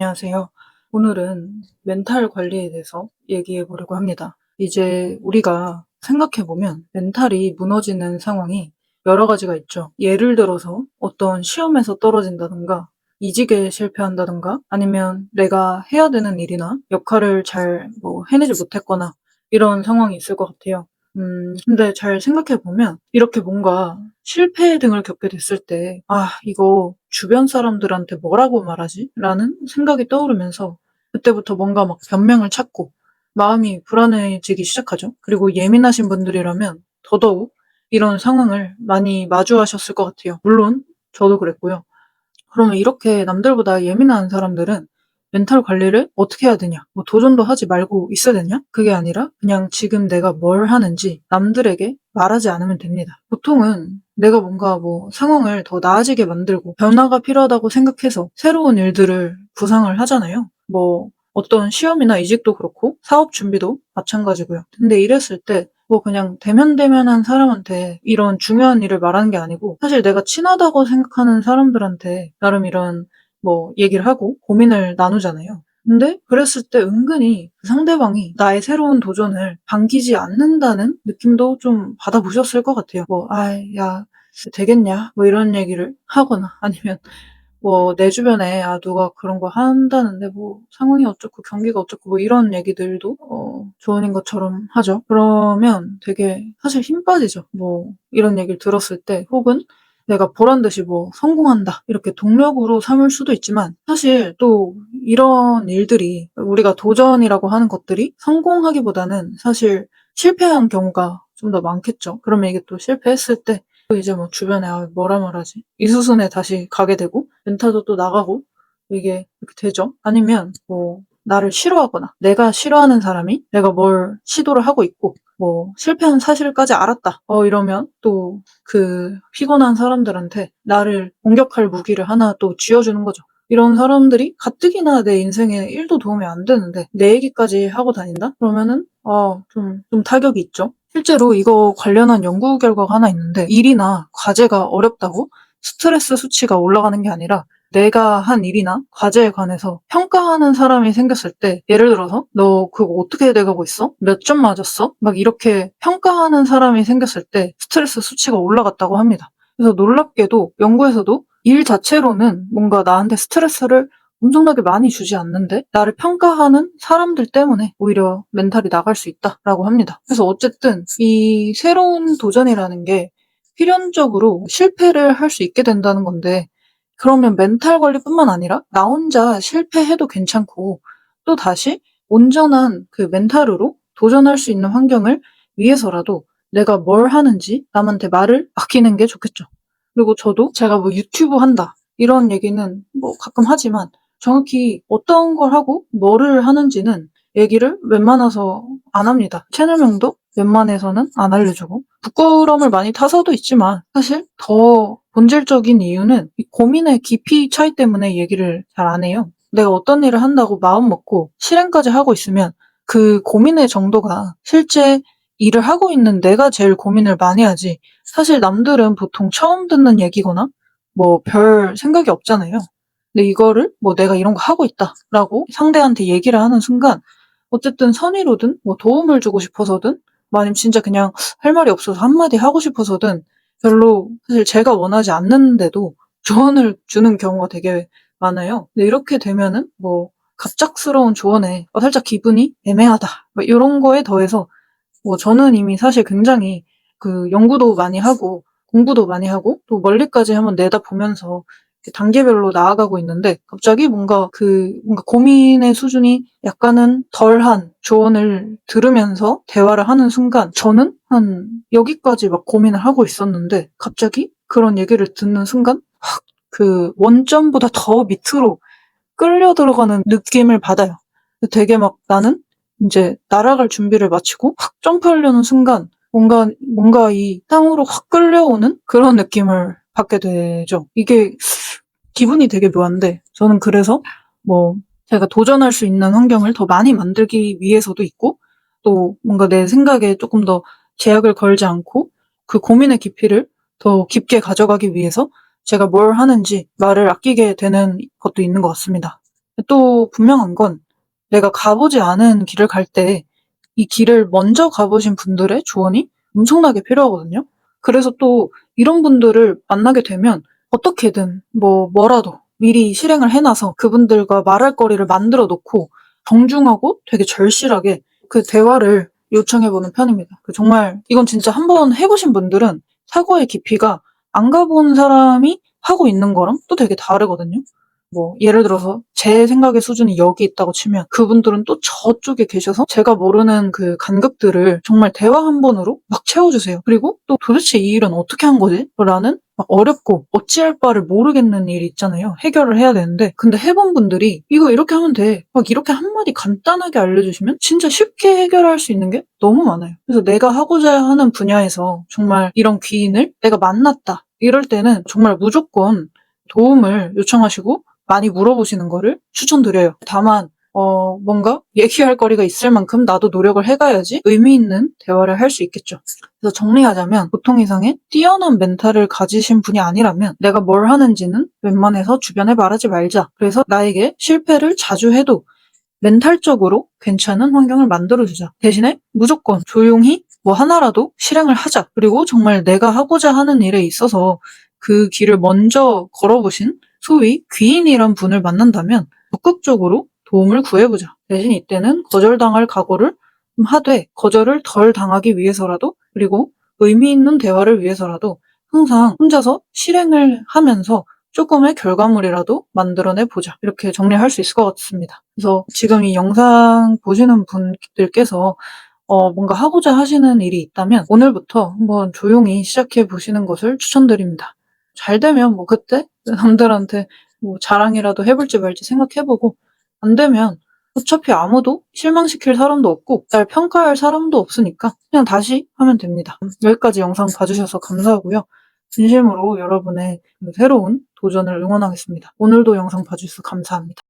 안녕하세요. 오늘은 멘탈 관리에 대해서 얘기해 보려고 합니다. 이제 우리가 생각해 보면 멘탈이 무너지는 상황이 여러 가지가 있죠. 예를 들어서 어떤 시험에서 떨어진다든가, 이직에 실패한다든가, 아니면 내가 해야 되는 일이나 역할을 잘 해내지 못했거나 이런 상황이 있을 것 같아요. 근데 잘 생각해 보면 이렇게 뭔가 실패 등을 겪게 됐을 때 '아 이거 주변 사람들한테 뭐라고 말하지?' 라는 생각이 떠오르면서 그때부터 뭔가 막 변명을 찾고 마음이 불안해지기 시작하죠. 그리고 예민하신 분들이라면 더더욱 이런 상황을 많이 마주하셨을 것 같아요. 물론 저도 그랬고요. 그러면 이렇게 남들보다 예민한 사람들은 멘탈 관리를 어떻게 해야 되냐? 도전도 하지 말고 있어야 되냐? 그게 아니라 그냥 지금 내가 뭘 하는지 남들에게 말하지 않으면 됩니다. 보통은 내가 뭔가 상황을 더 나아지게 만들고 변화가 필요하다고 생각해서 새로운 일들을 구상을 하잖아요. 어떤 시험이나 이직도 그렇고 사업 준비도 마찬가지고요. 근데 이랬을 때 그냥 대면대면한 사람한테 이런 중요한 일을 말하는 게 아니고 사실 내가 친하다고 생각하는 사람들한테 나름 이런 얘기를 하고 고민을 나누잖아요. 근데 그랬을 때 은근히 그 상대방이 나의 새로운 도전을 반기지 않는다는 느낌도 좀 받아보셨을 것 같아요. "아이 야 되겠냐?" 이런 얘기를 하거나 아니면 내 주변에 누가 그런 거 한다는데 상황이 어쩌고 경기가 어쩌고 이런 얘기들도 조언인 것처럼 하죠. 그러면 되게 사실 힘 빠지죠. 이런 얘기를 들었을 때 혹은 내가 보란 듯이 "성공한다." 이렇게 동력으로 삼을 수도 있지만 사실 또 이런 일들이 우리가 도전이라고 하는 것들이 성공하기보다는 사실 실패한 경우가 좀 더 많겠죠. 그러면 이게 또 실패했을 때 또 이제 주변에 '아 뭐라 말하지?' 이 수순에 다시 가게 되고 멘탈도 또 나가고 이게 이렇게 되죠. 아니면 나를 싫어하거나 내가 싫어하는 사람이 내가 뭘 시도를 하고 있고 실패한 사실까지 알았다. 이러면 또 그 피곤한 사람들한테 나를 공격할 무기를 하나 또 쥐어주는 거죠. 이런 사람들이 가뜩이나 내 인생에 1도 도움이 안 되는데 내 얘기까지 하고 다닌다? 그러면은 좀 타격이 있죠. 실제로 이거 관련한 연구 결과가 하나 있는데 일이나 과제가 어렵다고 스트레스 수치가 올라가는 게 아니라 내가 한 일이나 과제에 관해서 평가하는 사람이 생겼을 때 예를 들어서 "너 그거 어떻게 돼 가고 있어? 몇 점 맞았어?" 막 이렇게 평가하는 사람이 생겼을 때 스트레스 수치가 올라갔다고 합니다. 그래서 놀랍게도 연구에서도 일 자체로는 뭔가 나한테 스트레스를 엄청나게 많이 주지 않는데 나를 평가하는 사람들 때문에 오히려 멘탈이 나갈 수 있다라고 합니다. 그래서 어쨌든 이 새로운 도전이라는 게 필연적으로 실패를 할 수 있게 된다는 건데 그러면 멘탈 관리뿐만 아니라 나 혼자 실패해도 괜찮고 또다시 온전한 그 멘탈으로 도전할 수 있는 환경을 위해서라도 내가 뭘 하는지 남한테 말을 아끼는 게 좋겠죠. 그리고 저도 제가 유튜브 한다 이런 얘기는 가끔 하지만 정확히 어떤 걸 하고 뭐를 하는지는 얘기를 웬만해서 안 합니다. 채널명도 웬만해서는 안 알려주고 부끄러움을 많이 타서도 있지만 사실 더 본질적인 이유는 이 고민의 깊이 차이 때문에 얘기를 잘 안 해요. 내가 어떤 일을 한다고 마음먹고 실행까지 하고 있으면 그 고민의 정도가 실제 일을 하고 있는 내가 제일 고민을 많이 하지 사실 남들은 보통 처음 듣는 얘기거나 별 생각이 없잖아요. 근데 이거를 내가 이런 거 하고 있다라고 상대한테 얘기를 하는 순간 어쨌든 선의로든 도움을 주고 싶어서든 아니면 진짜 그냥 할 말이 없어서 한마디 하고 싶어서든 별로 사실 제가 원하지 않는데도 조언을 주는 경우가 되게 많아요. 근데 이렇게 되면은 갑작스러운 조언에 살짝 기분이 애매하다 요런 거에 더해서 저는 이미 사실 굉장히 그 연구도 많이 하고 공부도 많이 하고 또 멀리까지 한번 내다보면서 이렇게 단계별로 나아가고 있는데 갑자기 뭔가 고민의 수준이 약간은 덜한 조언을 들으면서 대화를 하는 순간 저는 한 여기까지 막 고민을 하고 있었는데 갑자기 그런 얘기를 듣는 순간 확 그 원점보다 더 밑으로 끌려 들어가는 느낌을 받아요. 되게 막 나는 인제 날아갈 준비를 마치고 확 점프하려는 순간 뭔가 이 땅으로 확 끌려오는 그런 느낌을 받게 되죠. 이게 기분이 되게 묘한데 저는 그래서 제가 도전할 수 있는 환경을 더 많이 만들기 위해서도 있고 또 뭔가 내 생각에 쪼끔 더 제약을 걸지 않고 그 고민의 깊이를 더 깊게 가져가기 위해서 제가 뭘 하는지 말을 아끼게 되는 것도 있는 것 같습니다. 또 분명한 건 내가 가보지 않은 길을 갈 때 이 길을 먼저 가보신 분들의 조언이 엄청나게 필요하거든요. 그래서 또 이런 분들을 만나게 되면 어떻게든 뭐라도 미리 실행을 해놔서 그분들과 말할 거리를 만들어 놓고 정중하고 되게 절실하게 그 대화를 요청해보는 편입니다. 정말 이건 진짜 한번 해보신 분들은 사고의 깊이가 안 가본 사람이 하고 있는 거랑 또 되게 다르거든요. 예를 들어서 제 생각의 수준이 여기 있다고 치면 그분들은 또 저쪽에 계셔서 제가 모르는 그 간극들을 정말 대화 한 번으로 막 채워주세요. 그리고 또 도대체 이 일은 어떻게 한 거지? 라는 막 어렵고 어찌할 바를 모르겠는 일이 있잖아요. 해결을 해야 되는데 근데 해본 분들이 이거 이렇게 하면 돼. 막 이렇게 한마디 간단하게 알려주시면 진짜 쉽게 해결할 수 있는 게 너무 많아요. 그래서 내가 하고자 하는 분야에서 정말 이런 귀인을 내가 만났다. 이럴 때는 정말 무조건 도움을 요청하시고 많이 물어보시는 거를 추천드려요. 다만 뭔가 얘기할 거리가 있을 만큼 나도 노력을 해가야지 의미 있는 대화를 할 수 있겠죠. 그래서 정리하자면 보통 이상의 뛰어난 멘탈을 가지신 분이 아니라면 내가 뭘 하는지는 웬만해서 주변에 말하지 말자. 그래서 나에게 실패를 자주 해도 멘탈적으로 괜찮은 환경을 만들어주자. 대신에 무조건 조용히 하나라도 실행을 하자. 그리고 정말 내가 하고자 하는 일에 있어서 그 길을 먼저 걸어보신 소위 귀인이란 분을 만난다면 적극적으로 도움을 구해보자. 대신 이때는 거절당할 각오를 하되 거절을 덜 당하기 위해서라도 그리고 의미 있는 대화를 위해서라도 항상 혼자서 실행을 하면서 조금의 결과물이라도 만들어내 보자. 이렇게 정리할 수 있을 것 같습니다. 그래서 지금 이 영상 보시는 분들께서 뭔가 하고자 하시는 일이 있다면 오늘부터 한번 조용히 시작해 보시는 것을 추천드립니다. 잘 되면 그때 남들한테 자랑이라도 해볼지 말지 생각해보고 안 되면 어차피 아무도 실망시킬 사람도 없고 날 평가할 사람도 없으니까 그냥 다시 하면 됩니다. 여기까지 영상 봐주셔서 감사하고요. 진심으로 여러분의 새로운 도전을 응원하겠습니다. 오늘도 영상 봐주셔서 감사합니다.